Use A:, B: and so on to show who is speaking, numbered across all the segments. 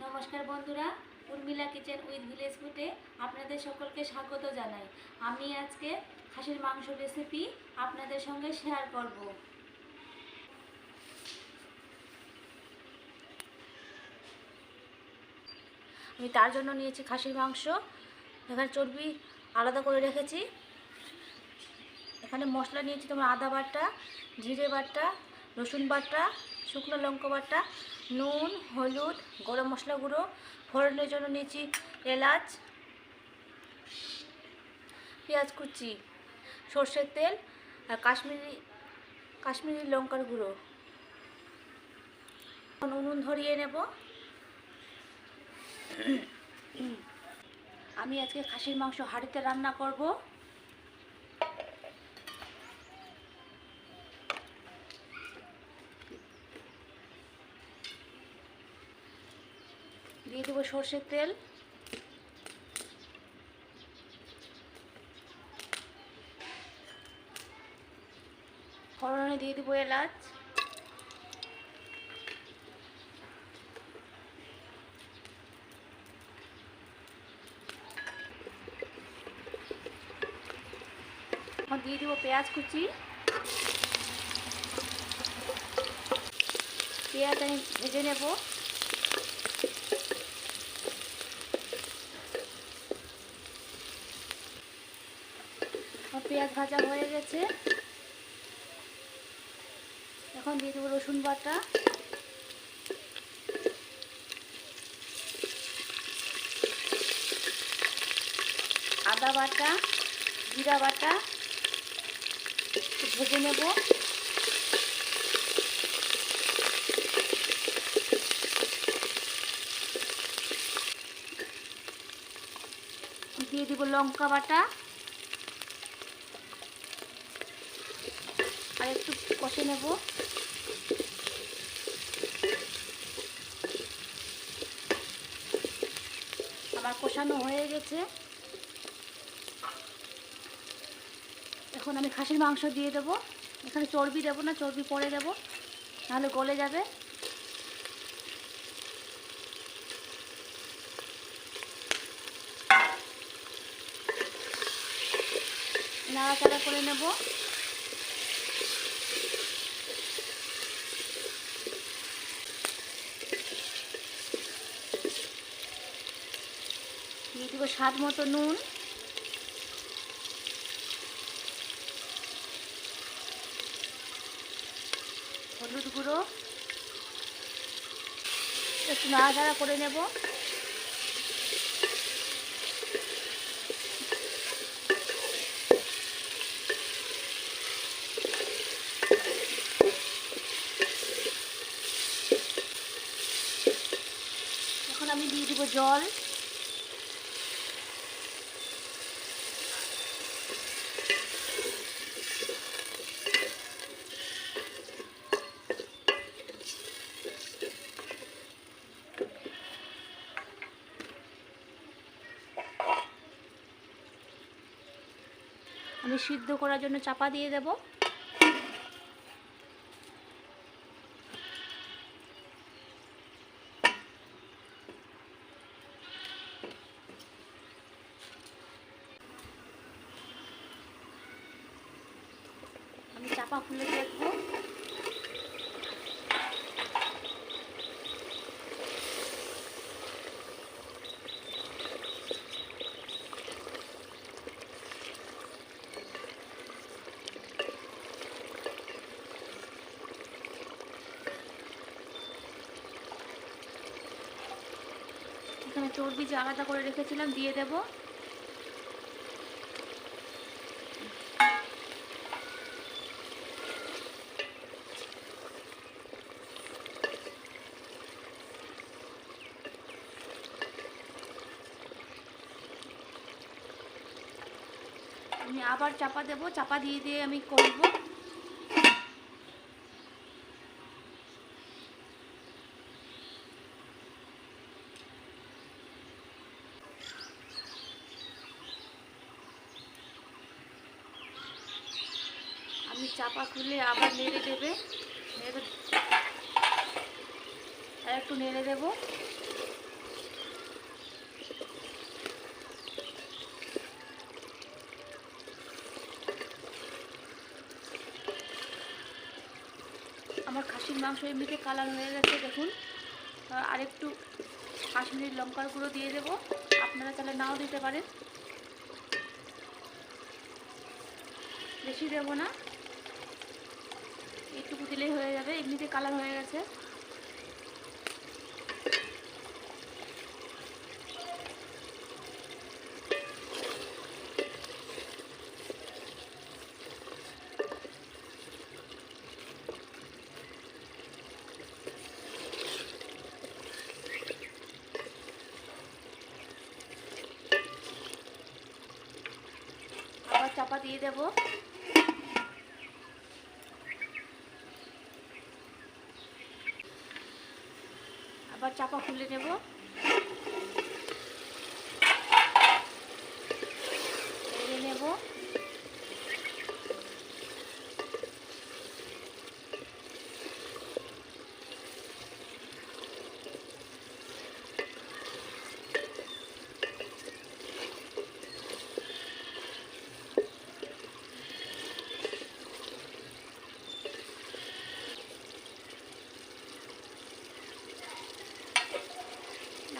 A: নমস্কার বন্ধুরা, Urmila kitchen with village ফুডে আপনাদের সকলকে স্বাগত জানাই। আমি আজকে খাসির মাংস রেসিপি আপনাদের সঙ্গে শেয়ার করব। আমি তার জন্য নিয়েছি খাসির মাংস। এখানে চর্বি আলাদা করে রেখেছি। এখানে মশলা নিয়েছি তোমার আদা বাটা, জিরে বাটা, রসুন বাটা, শুকনো লঙ্কা বাটা, নুন, হলুদ, গরম মশলা গুঁড়ো, ফোড়নের জন্য নিয়েছি এলাচ, পেঁয়াজ কুচি, সর্ষের তেল আর কাশ্মীরি লঙ্কার গুঁড়ো। উনুন ধরিয়ে নেব। আমি আজকে খাসির মাংস হাঁড়িতে রান্না করব। দিয়ে দেবো সর্ষের তেল, ফোড়নে দিয়ে দেবো এলাচ, এখন দিয়ে দেবো পেঁয়াজ কুচি। পেঁয়াজ আমি ভেজে নেব। পেঁয়াজ ভাজা হয়ে গেছে। এখন দিয়ে দেবো রসুন বাটা, আদা বাটা, জিরা বাটা ভেজে নেব। দিয়ে দেবো লঙ্কা বাটা আর একটু কষে নেব। আমার কষানো হয়ে গেছে। এখন আমি খাসির মাংস দিয়ে দেবো। এখানে চর্বি দেবো না, চর্বি পরে দেবো, নাহলে গলে যাবে। নাড়াচাড়া করে নেব। দিয়ে দেবো স্বাদ মতো নুন, হলুদ গুঁড়ো, একটু নাড়াচাড়া করে নেব। এখন আমি দিয়ে দেবো জল। আমি সিদ্ধ করার জন্য চাপা দিয়ে দেব। আমি চাপা খুলে দেখব। এখানে চর্বি যে আলাদা করে রেখেছিলাম দিয়ে দেব। আমি আবার চাপা দেব। চাপা দিয়ে দিয়ে আমি করব। আমি চাপা খুলে আবার নেড়ে দেবে, আর একটু নেড়ে দেব। খাসির মাংস এমনিতে কালার হয়ে গেছে দেখুন। আর একটু কাশ্মীরি লঙ্কার গুঁড়ো দিয়ে দেবো, আপনারা তাহলে নাও দিতে পারেন, বেশি দেবো না, একটুকু দিলেই হয়ে যাবে, এমনিতে কালার হয়ে গেছে। আবার চাপা দিয়ে দেবো। আবার চাপা খুলে নেব। নেড়ে নেব।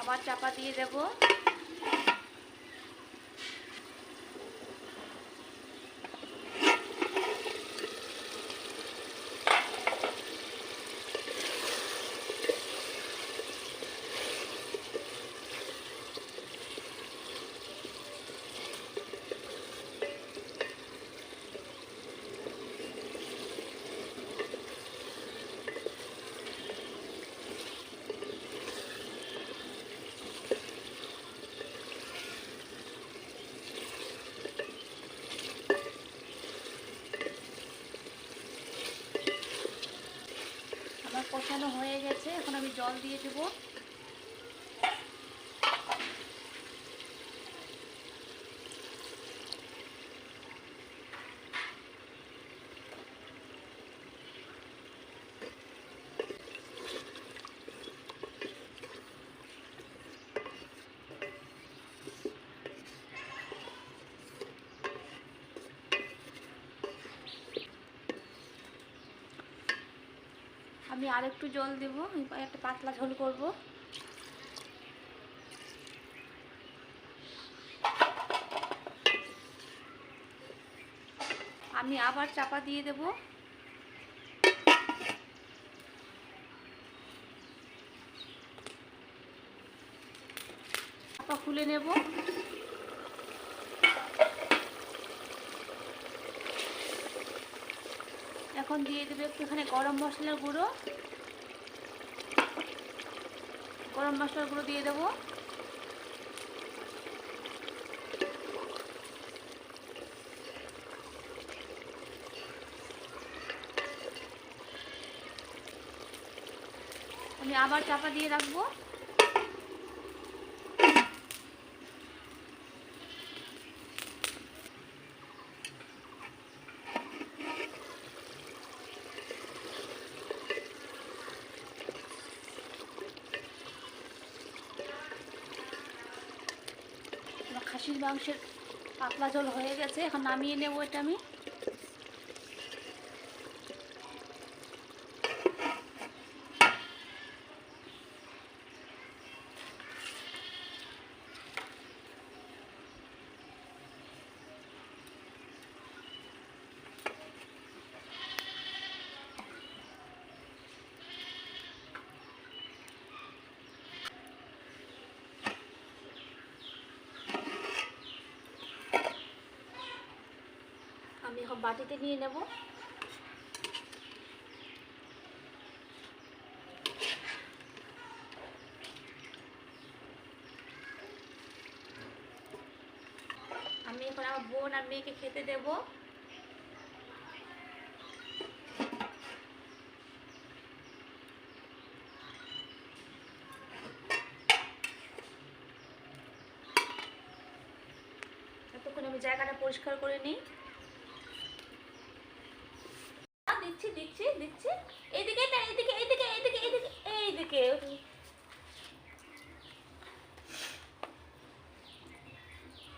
A: আবার চাপা দিয়ে দেব। আমার কষানো হয়ে গেছে, এখন আমি জল দিয়ে দেবো। আমি আর একটু জল দেবো, একটা পাতলা ঝোল করব। আমি আবার চাপা দিয়ে দেব। চাপা খুলে নেব। এখন দিয়ে দেবো একটুখানি গরম মশলার গুঁড়ো। গরম মশলার গুঁড়ো দিয়ে দেবো। আমি আবার চাপা দিয়ে রাখবো। খাসির মাংসের পাতলা ঝোল হয়ে গেছে, এখন নামিয়ে নেব এটা আমি। আমি এখন বাটিতে নিয়ে নেব। আমি এখন আমার বোন আর মেয়েকে খেতে দেব। এতক্ষণ আমি জায়গাটা পরিষ্কার করে নিই। দিচ্ছি দিচ্ছি দিচ্ছি, এইদিকে এইদিকে এইদিকে এইদিকে এইদিকে এইদিকে।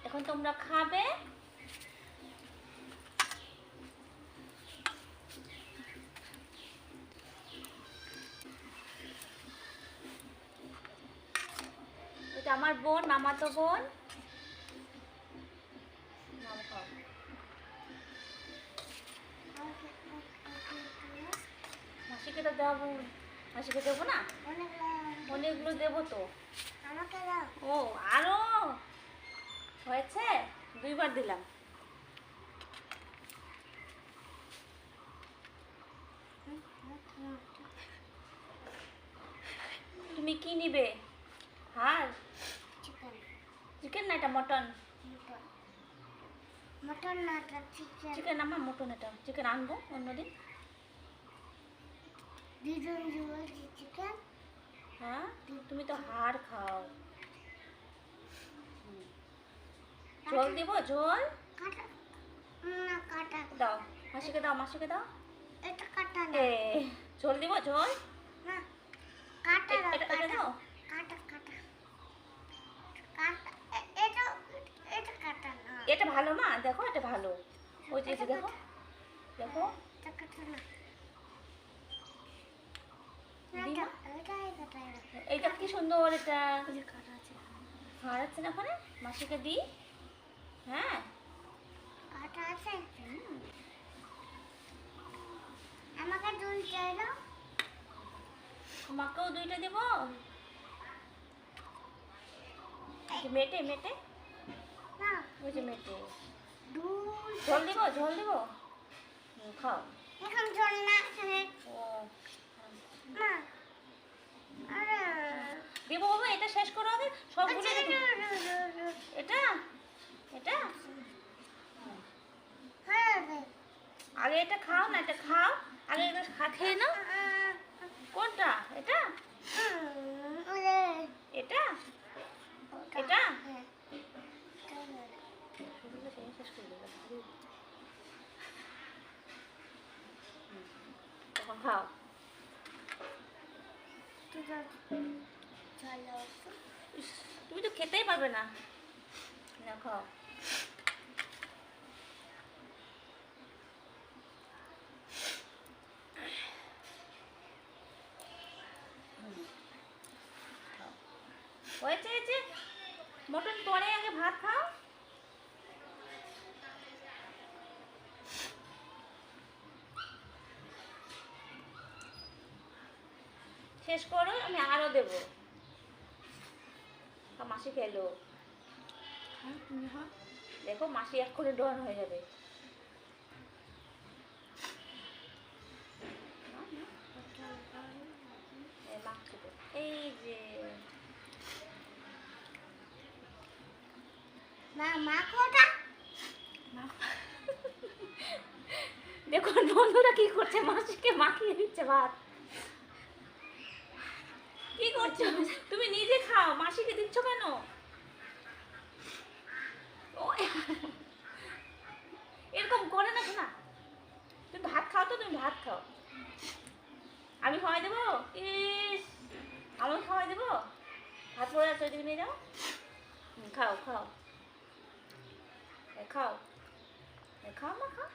A: এখন তোমরা খাবে। এটা আমার বোন, মামাতো বোন। মাসিকে তো দেবো, মাসিকে দেবো না, অনেকগুলো দেবো তো। ও আরো হয়েছে, 2বার দিলাম। তুমি কি নিবে? হার চিকেন না, এটা মটন।
B: মটন না, চিকেন।
A: চিকেন আমার মটন, এটা চিকেন আনবো অন্যদিন।
B: দুজন বলছি চিকেন।
A: হ্যাঁ তুমি তো হাড় খাও। ঝোল দিব, ঝোল
B: কাটা না, কাটা
A: দাও, মাসিকে দাও, মাসিকে দাও।
B: এটা কাটা না।
A: এ ঝোল দিব, ঝোল
B: না, কাটা না,
A: এটা
B: কাটা
A: দাও।
B: কাটা কাটা কাটা। এটা এটা কাটা না।
A: এটা ভালো মা, দেখো এটা ভালো। ওই যে দেখো, দেখো
B: এটা কাটা না।
A: দিমা,
B: এটা কাটা না।
A: এইটা কি সুন্দর, এটা
B: এই কাটা আছে।
A: হাড় আছে না ওখানে, মাসিকে দিই। হ্যাঁ
B: কাটা আছে। আমাকে দুই চাই দাও।
A: তোমাকেও 2টা দেব। মেটে মেটে,
B: না,
A: ওই যে মেটে।
B: দুই।
A: ঝোল দিব, ঝোল দিব। খাও।
B: এখন চল না এখানে।
A: ও
B: না, আরে
A: দেবো বাবা, এটা শেষ করো আগে, সবগুলো দেবো। এটা এটা
B: হ্যাঁ,
A: আগে এটা খাও না, এটা খাও আগে, এটা খেয়ে নাও। কোনটা? এটা এটা এটা শেষ করে দেবো। তখন খাও। ইস, তুমি তো খেতেই পারবে না। না খাও। হয়েছে হয়েছে, মটন পরে, আগে ভাত খাও। শেষ করো, আমি আরো দেবো। মাসি খেলো, দেখো মাসি এক্ষুনি ডন হয়ে যাবে। এই যে
B: মা কোটা।
A: দেখো বন্ধুরা কি করছে, মাসিকে মাখিয়ে দিচ্ছে ভাত। কি করছো তুমি? নিজে খাও, মাসিকে দিচ্ছ কেন? এরকম করে না শোনা, তুমি ভাত খাও তো, তুমি ভাত খাও। আমি খাওয়াই দেবো? ইস, আমি খাওয়াই দেবো? ভাত পড়ে আছে, ওইদিকে নিয়ে যাও। খাও খাও, খাও খাও মা, খাও।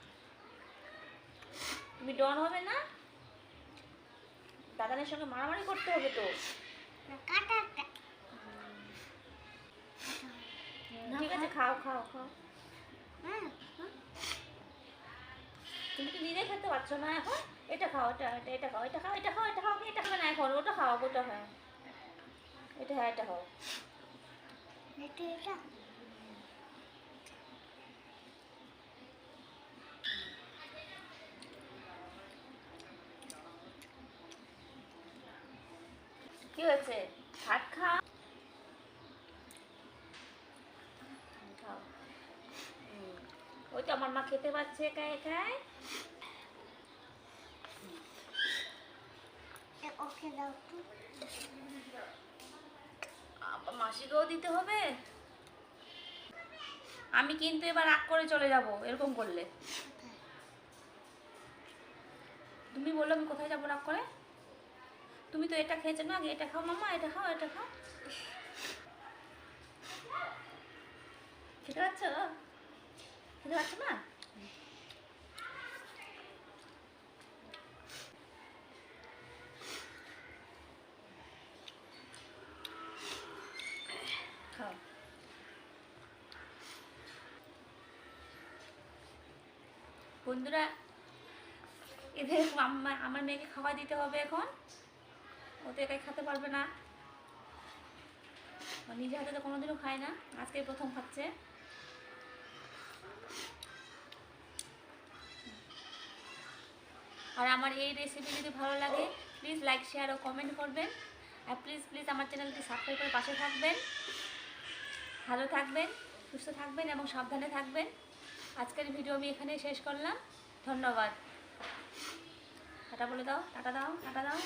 A: তুমি ডন হবে না, দাদানের সঙ্গে মারামারি করতে হবে তো। ঠিক আছে, খাও খাও খাও। তুমি কি নিজে খেতে পারছো না এখন? এটা খাও, এটা এটা এটা খাও, এটা খাও, এটা খাও, এটা খাও, এটা খাবে না এখন, ওটা খাও, ওটা হ্যাঁ, এটা হ্যাঁ, এটা খাও। কি হয়েছে? ভাত খাও, খাও। ওই তো আমার মা খেতে পাচ্ছে একাই একাই।
B: ওকে দাও তো।
A: মাসিকেও দিতে হবে। আমি কিন্তু এবার রাগ করে চলে যাব এরকম করলে। তুমি বললো আমি কোথায় যাবো রাগ করে? তুমি তো এটা খেয়েছো না, আগে এটা খাও মামা, এটা খাও, এটা খাও। খেতে পাচ্ছ? খেতে পাচ্ছ না? বন্ধুরা, এদের আমার মেয়েকে খাওয়া দিতে হবে এখন। ও তো একাই খেতে পারবে না, নিজে হাতে তো কোনোদিনও খায় না, আজকে প্রথম খাচ্ছে। আর আমার এই রেসিপি যদি ভালো লাগে প্লিজ লাইক শেয়ার ও কমেন্ট করবেন। আর প্লিজ প্লিজ আমার চ্যানেলটি সাবস্ক্রাইব করে পাশে থাকবেন। ভালো থাকবেন, সুস্থ থাকবেন এবং সাবধানে থাকবেন। আজকের ভিডিও আমি এখানেই শেষ করলাম। ধন্যবাদ। টাটা বলে দাও, টাটা দাও, টাটা দাও।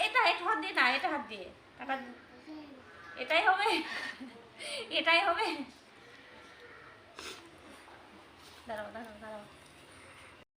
A: এটা একটু হাত দিয়ে না, এটা হাত দিয়ে টাটা। এটাই হবে, এটাই হবে। দাঁড়াও দাঁড়াও দাঁড়াও।